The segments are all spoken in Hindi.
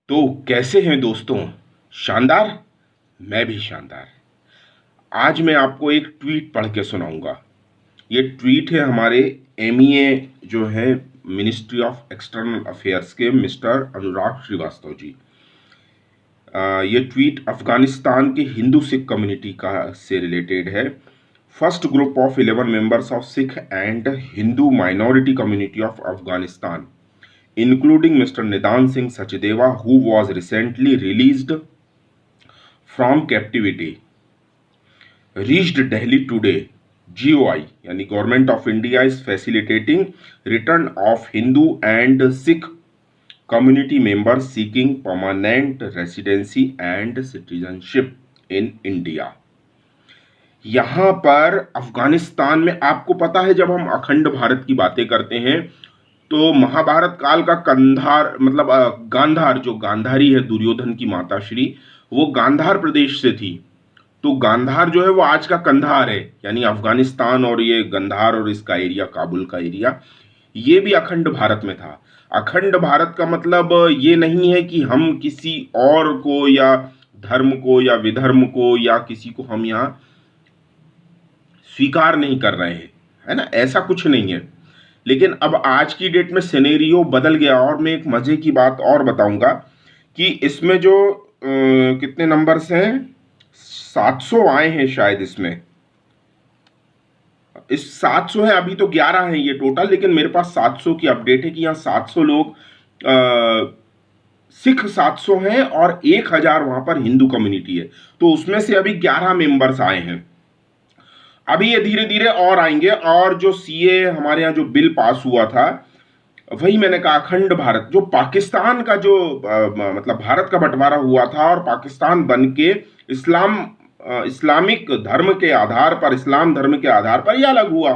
तो कैसे हैं दोस्तों? शानदार। मैं भी शानदार। आज मैं आपको एक ट्वीट पढ़ के सुनाऊंगा। ये ट्वीट है हमारे एमईए जो है मिनिस्ट्री ऑफ एक्सटर्नल अफेयर्स के मिस्टर अनुराग श्रीवास्तव जी। ये ट्वीट अफगानिस्तान के हिंदू सिख कम्युनिटी का से रिलेटेड है। First group of 11 members of Sikh and Hindu minority community of Afghanistan including Mr. Nidan Singh Sachdeva, who was recently released from captivity, reached Delhi today. GOI यानी Government of India is facilitating return of Hindu and Sikh community members seeking permanent residency and citizenship in India. यहाँ पर अफगानिस्तान में आपको पता है, जब हम अखंड भारत की बातें करते हैं तो महाभारत काल का कंधार मतलब गांधार, जो गांधारी है दुर्योधन की माताश्री, वो गांधार प्रदेश से थी। तो गांधार जो है वो आज का कंधार है, यानी अफगानिस्तान, और ये गंधार और इसका एरिया काबुल का एरिया ये भी अखंड भारत में था। अखंड भारत का मतलब ये नहीं है कि हम किसी और को या धर्म को या विधर्म को या किसी को हम यहाँ स्वीकार नहीं कर रहे हैं, है ना, ऐसा कुछ नहीं है। लेकिन अब आज की डेट में सिनेरियो बदल गया। और मैं एक मजे की बात और बताऊंगा कि इसमें जो कितने नंबर्स हैं, 700 आए हैं शायद। इसमें इस 700 है, अभी तो 11 हैं ये टोटल, लेकिन मेरे पास 700 की अपडेट है कि यहाँ 700 लोग सिख 700 हैं और 1000 वहां पर हिंदू कम्युनिटी है। तो उसमें से अभी 11 मेंबर्स आए हैं। अभी ये धीरे धीरे और आएंगे। और जो सीए हमारे यहाँ जो बिल पास हुआ था, वही मैंने कहा अखंड भारत, जो पाकिस्तान का जो मतलब भारत का बंटवारा हुआ था और पाकिस्तान बन के इस्लामिक धर्म के आधार पर, इस्लाम धर्म के आधार पर यह अलग हुआ।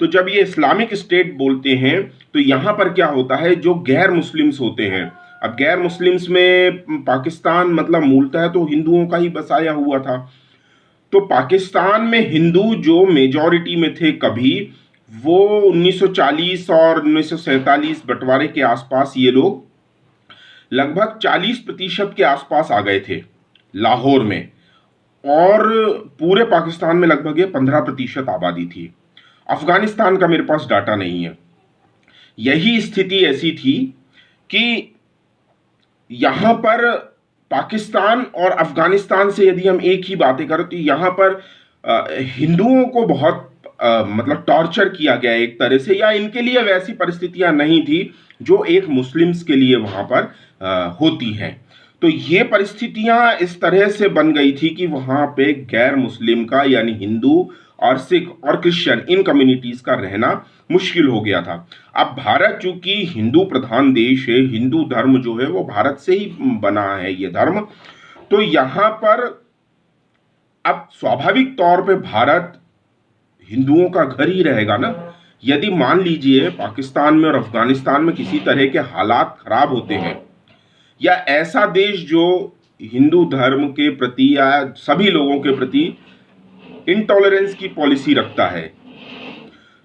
तो जब ये इस्लामिक स्टेट बोलते हैं तो यहाँ पर क्या होता है, जो गैर मुस्लिम्स होते हैं, अब गैर मुस्लिम्स में पाकिस्तान मतलब मूलतः तो हिंदुओं का ही बसाया हुआ था। तो पाकिस्तान में हिंदू जो मेजॉरिटी में थे कभी, वो 1940 और 1947 बंटवारे के आसपास ये लोग लगभग 40% के आसपास आ गए थे लाहौर में, और पूरे पाकिस्तान में लगभग ये 15% आबादी थी। अफगानिस्तान का मेरे पास डाटा नहीं है। यही स्थिति ऐसी थी कि यहां पर पाकिस्तान और अफगानिस्तान से यदि हम एक ही बातें करें तो यहाँ पर हिंदुओं को बहुत मतलब टॉर्चर किया गया एक तरह से, या इनके लिए वैसी परिस्थितियां नहीं थी जो एक मुस्लिम्स के लिए वहां पर होती हैं। तो ये परिस्थितियां इस तरह से बन गई थी कि वहां पे गैर मुस्लिम का यानी हिंदू और सिख और क्रिश्चियन इन कम्युनिटीज का रहना मुश्किल हो गया था। अब भारत चूंकि हिंदू प्रधान देश है, हिंदू धर्म जो है वो भारत से ही बना है ये धर्म, तो यहां पर अब स्वाभाविक तौर पे भारत हिंदुओं का घर ही रहेगा ना। यदि मान लीजिए पाकिस्तान में और अफगानिस्तान में किसी तरह के हालात खराब होते हैं, या ऐसा देश जो हिंदू धर्म के प्रति या सभी लोगों के प्रति इंटॉलरेंस की पॉलिसी रखता है,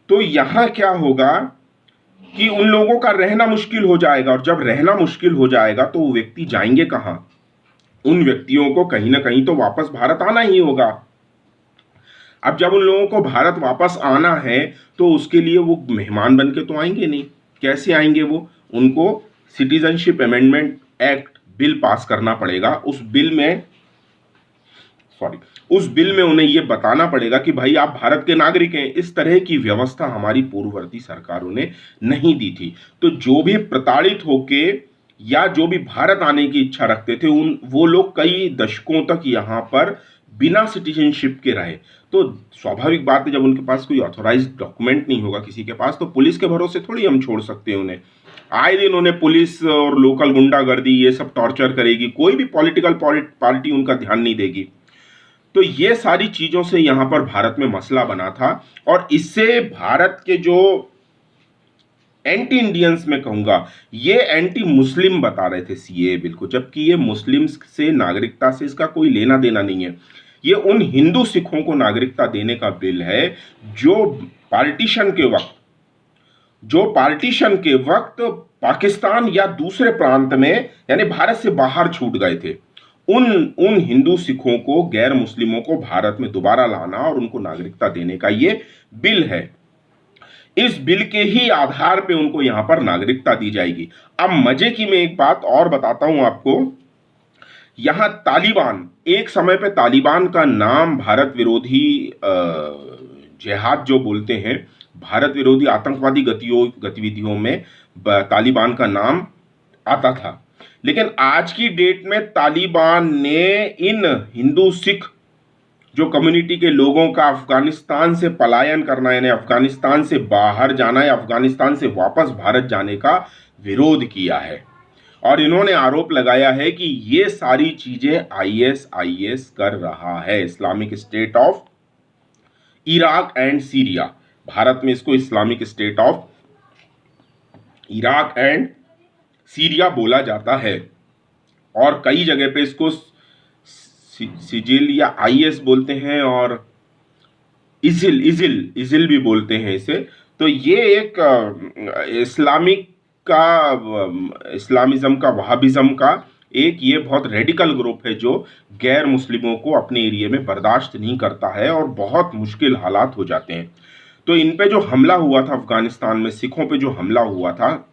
तो यहां क्या होगा कि उन लोगों का रहना मुश्किल हो जाएगा। और जब रहना मुश्किल हो जाएगा तो वो व्यक्ति जाएंगे कहां? उन व्यक्तियों को कहीं ना कहीं तो वापस भारत आना ही होगा। अब जब उन लोगों को भारत वापस आना है तो उसके लिए वो मेहमान बन के तो आएंगे नहीं। कैसे आएंगे वो? उनको citizenship amendment act bill pass करना पड़ेगा। उस बिल में उन्हें यह बताना पड़ेगा कि भाई आप भारत के नागरिक हैं। इस तरह की व्यवस्था हमारी पूर्ववर्ती सरकारों ने नहीं दी थी। तो जो भी प्रताड़ित होके या जो भी भारत आने की इच्छा रखते थे, वो लोग कई दशकों तक यहाँ पर बिना सिटीजनशिप के रहे। तो स्वाभाविक बात है, जब उनके पास कोई ऑथोराइज्ड डॉक्यूमेंट नहीं होगा किसी के पास, तो पुलिस के भरोसे थोड़ी हम छोड़ सकते हैं उन्हें। आए दिन उन्हें पुलिस और लोकल गुंडागर्दी ये सब टॉर्चर करेगी, कोई भी पॉलिटिकल पार्टी उनका ध्यान नहीं देगी। तो ये सारी चीजों से यहां पर भारत में मसला बना था, और इससे भारत के जो एंटी इंडियंस में कहूंगा, ये एंटी मुस्लिम बता रहे थे सीए बिल को, जबकि ये मुस्लिम्स से नागरिकता से इसका कोई लेना देना नहीं है। ये उन हिंदू सिखों को नागरिकता देने का बिल है जो पार्टीशन के वक्त जो पार्टीशन के वक्त पाकिस्तान या दूसरे प्रांत में यानी भारत से बाहर छूट गए थे, उन उन हिंदू सिखों को, गैर मुस्लिमों को भारत में दोबारा लाना और उनको नागरिकता देने का ये बिल है। इस बिल के ही आधार पे उनको यहां पर नागरिकता दी जाएगी। अब मजे की मैं एक बात और बताता हूं आपको। यहां तालिबान, एक समय पे तालिबान का नाम भारत विरोधी जिहाद जो बोलते हैं, भारत विरोधी आतंकवादी गतिविधियों में तालिबान का नाम आता था। लेकिन आज की डेट में तालिबान ने इन हिंदू सिख जो कम्युनिटी के लोगों का अफगानिस्तान से पलायन करना, यानी अफगानिस्तान से बाहर जाना या अफगानिस्तान से वापस भारत जाने का विरोध किया है। और इन्होंने आरोप लगाया है कि ये सारी चीजें आईएस कर रहा है, Islamic state of Iraq and Syria. Bharat में इसको Islamic state of Iraq and Syria बोला जाता है, और कई जगह पे इसको सिजिल या आईएस बोलते हैं, और इजिल भी बोलते हैं इसे। तो ये एक इस्लामिज्म का, वहाबिज्म का एक ये बहुत रेडिकल ग्रुप है जो गैर मुस्लिमों को अपने एरिया में बर्दाश्त नहीं करता है और बहुत मुश्किल हालात हो जाते हैं। तो इन पे जो हमला हुआ था अफगानिस्तान में, सिखों पे जो हमला हुआ था,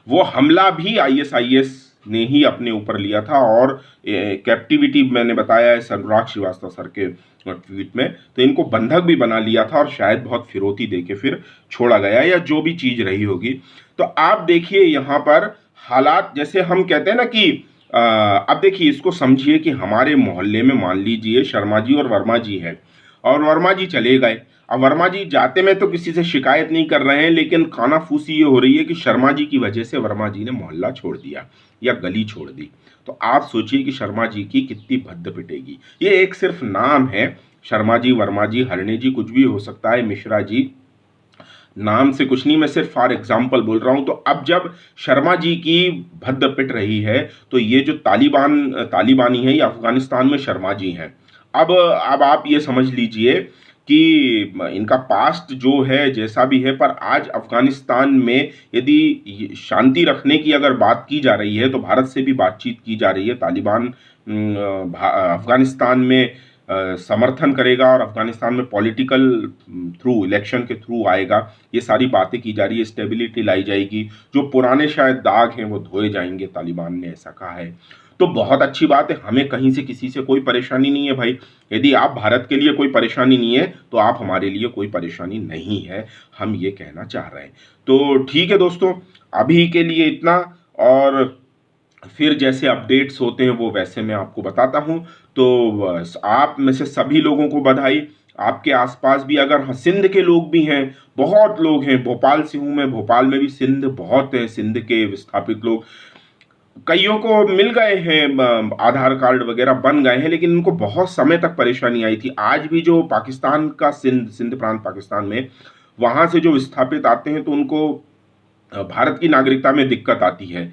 वो हमला भी आईएस ने ही अपने ऊपर लिया था। और कैप्टिविटी मैंने बताया है अनुराग श्रीवास्तव सर के ट्वीट में, तो इनको बंधक भी बना लिया था और शायद बहुत फिरौती देके फिर छोड़ा गया, या जो भी चीज रही होगी। तो आप देखिए यहाँ पर हालात, जैसे हम कहते हैं ना कि अब देखिए, इसको समझिए कि हमारे मोहल्ले में मान लीजिए शर्मा जी और वर्मा जी हैं, और वर्मा जी चले गए। अब वर्मा जी जाते में तो किसी से शिकायत नहीं कर रहे हैं, लेकिन कानाफूसी ये हो रही है कि शर्मा जी की वजह से वर्मा जी ने मोहल्ला छोड़ दिया या गली छोड़ दी। तो आप सोचिए कि शर्मा जी की कितनी भद्द पिटेगी। ये एक सिर्फ नाम है, शर्मा जी, वर्मा जी, हरणे जी, कुछ भी हो सकता है, मिश्रा जी, नाम से कुछ नहीं, मैं सिर्फ फॉर एग्जाम्पल बोल रहा हूं। तो अब जब शर्मा जी की भद्द पिट रही है, तो ये जो तालिबानी है, ये अफगानिस्तान में शर्मा जी हैं। अब आप ये समझ लीजिए कि इनका पास्ट जो है जैसा भी है, पर आज अफगानिस्तान में यदि शांति रखने की अगर बात की जा रही है, तो भारत से भी बातचीत की जा रही है। तालिबान अफगानिस्तान में समर्थन करेगा और अफगानिस्तान में पॉलिटिकल थ्रू, इलेक्शन के थ्रू आएगा। ये सारी बातें की जा रही है, स्टेबिलिटी लाई जाएगी, जो पुराने शायद दाग हैं वो धोए जाएंगे, तालिबान ने ऐसा कहा है। तो बहुत अच्छी बात है, हमें कहीं से किसी से कोई परेशानी नहीं है भाई। यदि आप भारत के लिए कोई परेशानी नहीं है, तो आप हमारे लिए कोई परेशानी नहीं है, हम ये कहना चाह रहे हैं। तो ठीक है दोस्तों, अभी के लिए इतना, और फिर जैसे अपडेट्स होते हैं वो वैसे मैं आपको बताता हूँ। तो आप में से सभी लोगों को बधाई। आपके आसपास भी अगर, हाँ, सिंध के लोग भी हैं, बहुत लोग हैं। भोपाल से हूँ मैं, भोपाल में भी सिंध बहुत है, सिंध के विस्थापित लोग, कईयों को मिल गए हैं, आधार कार्ड वगैरह बन गए हैं, लेकिन उनको बहुत समय तक परेशानी आई थी। आज भी जो पाकिस्तान का सिंध प्रांत पाकिस्तान में, वहाँ से जो विस्थापित आते हैं, तो उनको भारत की नागरिकता में दिक्कत आती है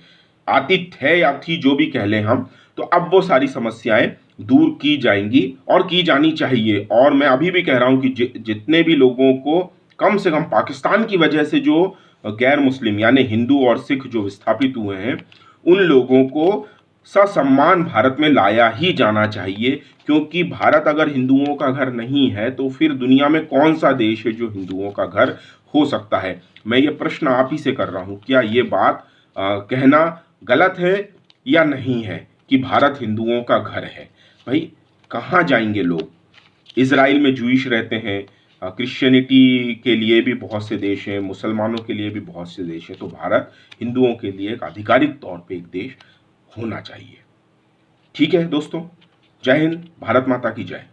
या थी, जो भी कह लें हम। तो अब वो सारी समस्याएं दूर की जाएंगी और की जानी चाहिए। और मैं अभी भी कह रहा हूं कि जितने भी लोगों को कम से कम पाकिस्तान की वजह से जो गैर मुस्लिम यानी हिंदू और सिख जो विस्थापित हुए हैं, उन लोगों को ससम्मान भारत में लाया ही जाना चाहिए। क्योंकि भारत अगर हिंदुओं का घर नहीं है, तो फिर दुनिया में कौन सा देश है जो हिंदुओं का घर हो सकता है। मैं ये प्रश्न आप ही से कर रहा हूँ, क्या ये बात कहना गलत है या नहीं है कि भारत हिंदुओं का घर है? भाई कहाँ जाएंगे लोग? इजराइल में जूइश रहते हैं, क्रिश्चियनिटी के लिए भी बहुत से देश हैं, मुसलमानों के लिए भी बहुत से देश हैं। तो भारत हिंदुओं के लिए एक आधिकारिक तौर पे एक देश होना चाहिए। ठीक है दोस्तों, जय हिंद, भारत माता की जय।